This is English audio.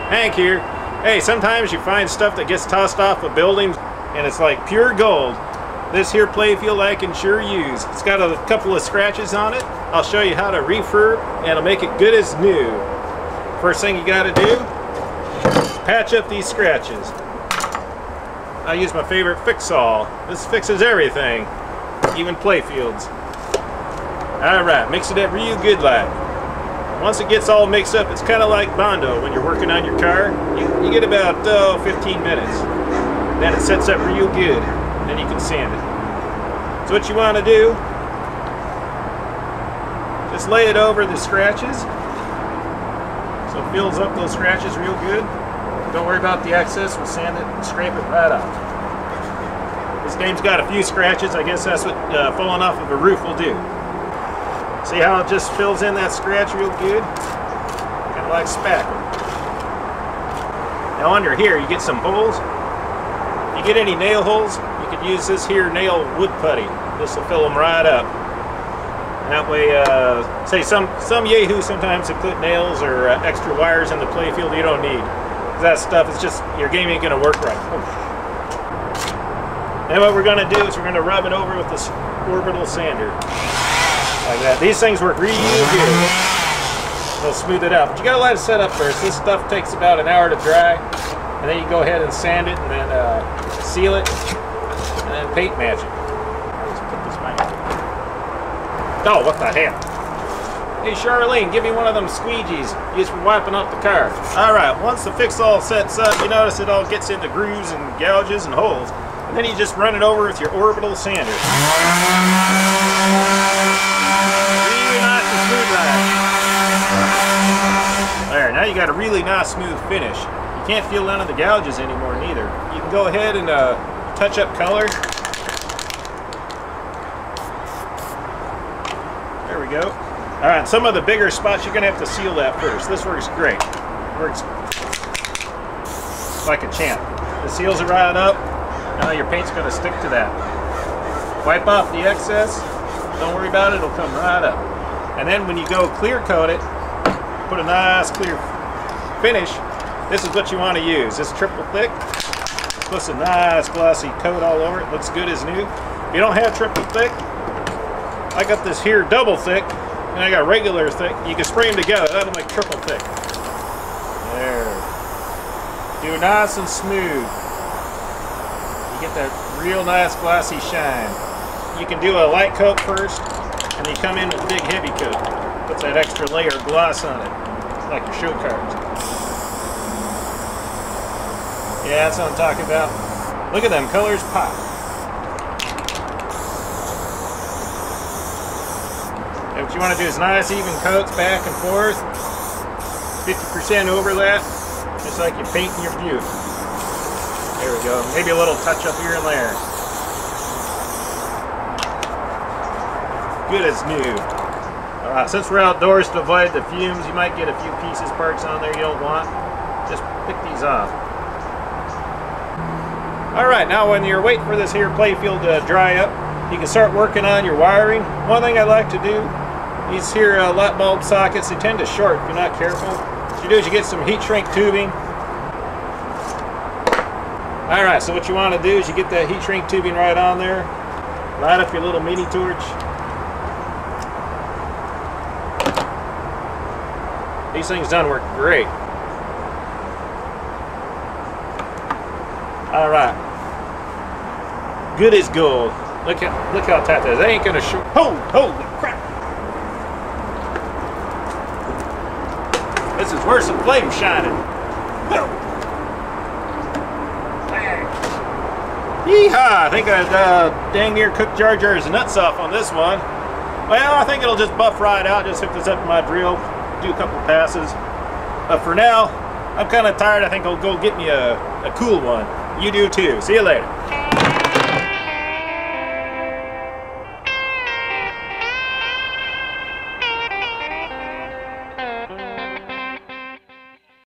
Hank here. Hey, sometimes you find stuff that gets tossed off of buildings and it's like pure gold. This here playfield I can sure use. It's got a couple of scratches on it. I'll show you how to refurb and it'll make it good as new. First thing you gotta do, patch up these scratches. I use my favorite fix-all. This fixes everything, even playfields. Alright, mix it up real good like. Once it gets all mixed up, it's kind of like Bondo when you're working on your car. You get about 15 minutes. Then it sets up real good. Then you can sand it. So what you want to do, just lay it over the scratches. So it fills up those scratches real good. Don't worry about the excess. We'll sand it and scrape it right off. This game's got a few scratches. I guess that's what falling off of a roof will do. See how it just fills in that scratch real good? Kind of like spackle. Now under here you get some holes. If you get any nail holes, you could use this here nail wood putty. This will fill them right up. And that way, say some yahoo sometimes they put nails or extra wires in the playfield you don't need. That stuff is just, your game ain't gonna work right. Then what we're gonna do is we're gonna rub it over with this orbital sander. Like that. These things work really good. They'll smooth it out. But you gotta let it set up first. This stuff takes about an hour to dry. And then you go ahead and sand it and then seal it. And then paint match it. Let's put this back. Oh, what the hell? Hey Charlene, give me one of them squeegees used for wiping up the car. Alright, once the fix-all sets up, you notice it all gets into grooves and gouges and holes. And then you just run it over with your orbital sander. Really nice and smooth like. There, now you got a really nice smooth finish. You can't feel none of the gouges anymore neither. You can go ahead and touch up color. There we go. Alright, some of the bigger spots you're going to have to seal that first. This works great. Works like a champ. It seals it right up. Now your paint's going to stick to that. Wipe off the excess. Don't worry about it, it'll come right up. And then when you go clear coat it, put a nice clear finish. This is what you want to use. This triple thick. Puts a nice glossy coat all over it. Looks good as new. If you don't have triple thick, I got this here double thick, and I got regular thick. You can spray them together. That'll make triple thick. There. Do nice and smooth. You get that real nice glossy shine. You can do a light coat first, and you come in with a big heavy coat. Puts that extra layer of gloss on it. It's like your show cards. Yeah, that's what I'm talking about. Look at them colors pop. And what you want to do is nice even coats back and forth. 50% overlap, just like you're painting your view. There we go. Maybe a little touch up here and there. Good as new. Since we're outdoors to avoid the fumes, you might get a few pieces, parts on there you don't want. Just pick these off. Alright, now when you're waiting for this here playfield to dry up, you can start working on your wiring. One thing I like to do, these here light bulb sockets, they tend to short if you're not careful. What you do is you get some heat shrink tubing. Alright, so what you want to do is you get that heat shrink tubing right on there. Light up your little mini torch. These things done work great. Alright. Good as gold. Look how tight that is. That ain't gonna show. Holy crap! This is worse than flame shining. Yeehaw! I think I dang near cooked Jar Jar's nuts off on this one. Well, I think it'll just buff right out. Just hook this up to my drill. Do a couple passes. But for now, I'm kind of tired. I think I'll go get me a cool one. You do too. See you later.